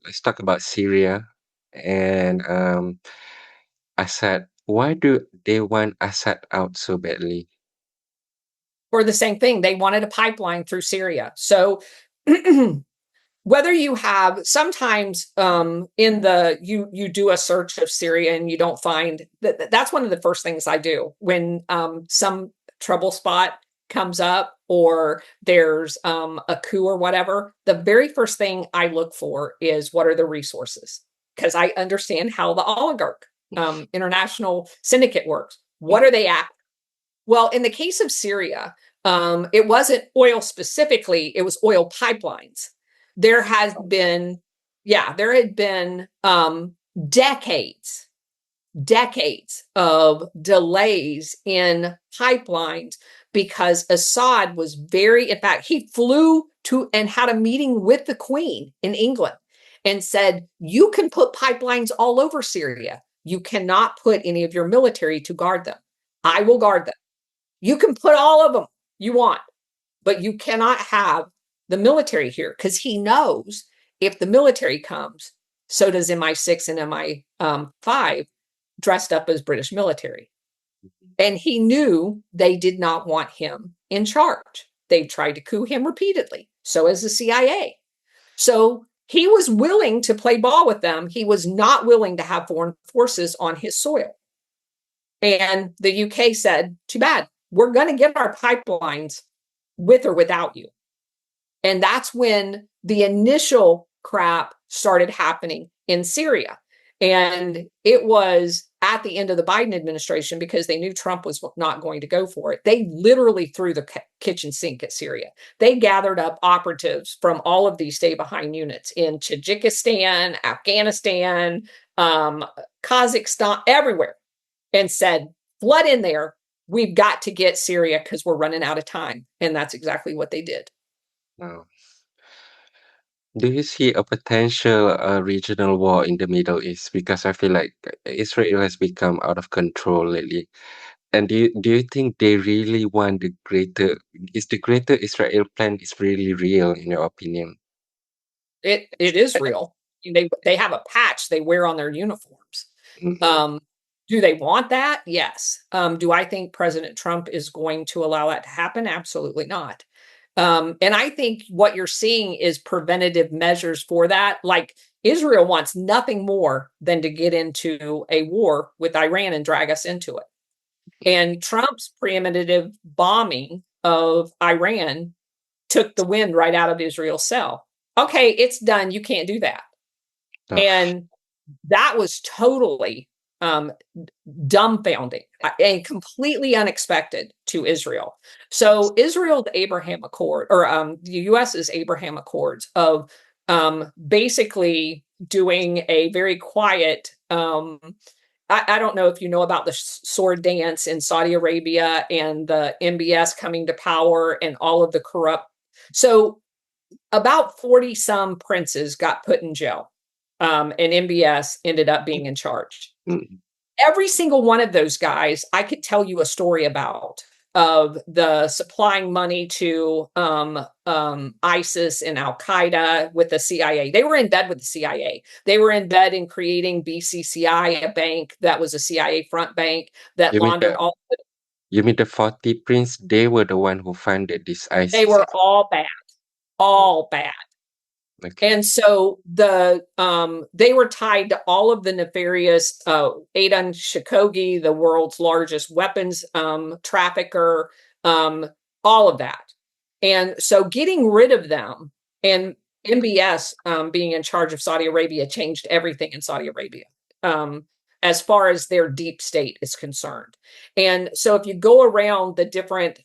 let's talk about Syria and Assad. Why do they want Assad out so badly? For the same thing. They wanted a pipeline through Syria. So whether you have sometimes in the you do a search of Syria and you don't find that's one of the first things I do when some trouble spot comes up or there's a coup or whatever. The very first thing I look for is what are the resources, because I understand how the oligarch international syndicate works. What are they at? Well, in the case of Syria, it wasn't oil specifically, it was oil pipelines. There has been, yeah, there had been decades, decades of delays in pipelines because Assad was very, in fact, he flew to and had a meeting with the Queen in England and said, you can put pipelines all over Syria. You cannot put any of your military to guard them. I will guard them. You can put all of them you want, but you cannot have the military here, because he knows if the military comes, so does MI6 and MI5 dressed up as British military. And he knew they did not want him in charge. They tried to coup him repeatedly. So as the CIA. So he was willing to play ball with them. He was not willing to have foreign forces on his soil. And the UK said, too bad. We're going to get our pipelines with or without you. And that's when the initial crap started happening in Syria. And it was at the end of the Biden administration, because they knew Trump was not going to go for it. They literally threw the kitchen sink at Syria. They gathered up operatives from all of these stay behind units in Tajikistan, Afghanistan, Kazakhstan, everywhere, and said, flood in there. We've got to get Syria because we're running out of time. And that's exactly what they did. Wow. Do you see a potential regional war in the Middle East? Because I feel like Israel has become out of control lately. And do you think they really want the greater Israel plan is really real in your opinion? It is real. They have a patch they wear on their uniforms. Mhm. Um, do they want that? Yes. Do I think President Trump is going to allow that to happen? Absolutely not. And I think what you're seeing is preventative measures for that. Like Israel wants nothing more than to get into a war with Iran and drag us into it. And Trump's preemptive bombing of Iran took the wind right out of Israel's sail. Okay, it's done. You can't do that. Oh, And that was totally um, dumbfounding and completely unexpected to Israel. So Israel's Abraham Accord, or the US's Abraham Accords of basically doing a very quiet, I don't know if you know about the sword dance in Saudi Arabia and the MBS coming to power and all of the corrupt. So about 40 some princes got put in jail, and MBS ended up being in charge. mm, Every single one of those guys, I could tell you a story about, of the supplying money to ISIS and Al Qaeda with the CIA. They were in bed with the CIA. They were in bed in creating BCCI, a bank that was a CIA front bank that you mean laundered the all. you mean the 40 prince? They were the one who funded this They ISIS. were all bad, all bad. Okay. And so they were tied to all of the nefarious Adon Shikogi, the world's largest weapons trafficker, all of that. And so getting rid of them, and MBS being in charge of Saudi Arabia, changed everything in Saudi Arabia as far as their deep state is concerned. And so if you go around the different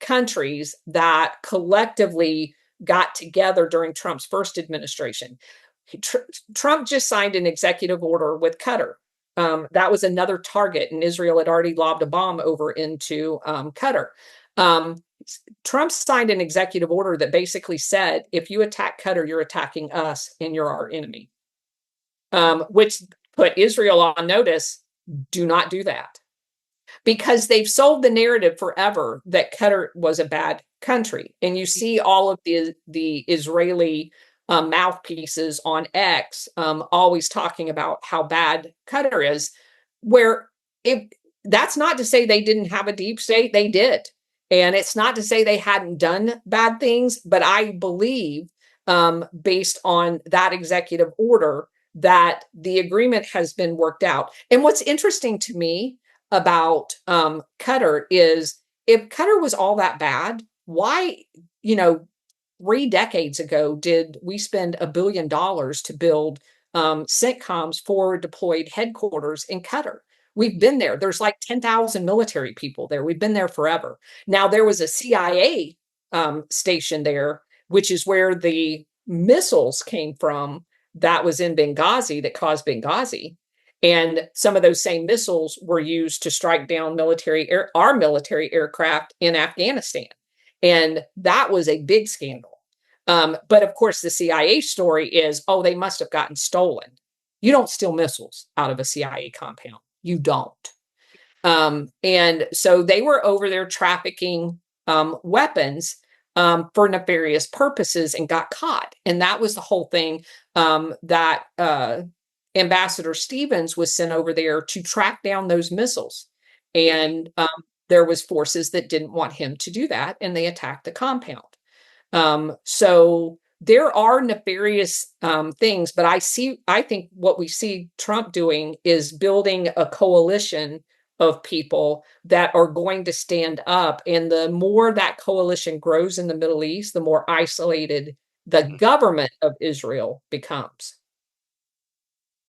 countries that collectively got together during Trump's first administration, Trump just signed an executive order with Qatar. That was another target, and Israel had already lobbed a bomb over into Qatar. Trump signed an executive order that basically said, if you attack Qatar, you're attacking us and you're our enemy, which put Israel on notice. Do not do that, because they've sold the narrative forever that Qatar was a bad country. And you see all of the Israeli mouthpieces on X, always talking about how bad Qatar is. Where if that's not to say they didn't have a deep state, they did. And it's not to say they hadn't done bad things, but I believe, based on that executive order, that the agreement has been worked out. And what's interesting to me about Qatar is if Qatar was all that bad, why, you know, 3 decades ago did we spend $1 billion to build CENTCOM's forward deployed headquarters in Qatar? We've been there. There's like 10,000 military people there. We've been there forever. Now, there was a CIA station there, which is where the missiles came from that was in Benghazi that caused Benghazi. And some of those same missiles were used to strike down our military aircraft in Afghanistan. And that was a big scandal. But of course, the CIA story is, oh, they must have gotten stolen. You don't steal missiles out of a CIA compound. You don't. And so they were over there trafficking weapons for nefarious purposes and got caught. And that was the whole thing, that Ambassador Stevens was sent over there to track down those missiles. And there was forces that didn't want him to do that, and they attacked the compound. So there are nefarious things, but I think what we see Trump doing is building a coalition of people that are going to stand up. And the more that coalition grows in the Middle East, the more isolated the government of Israel becomes.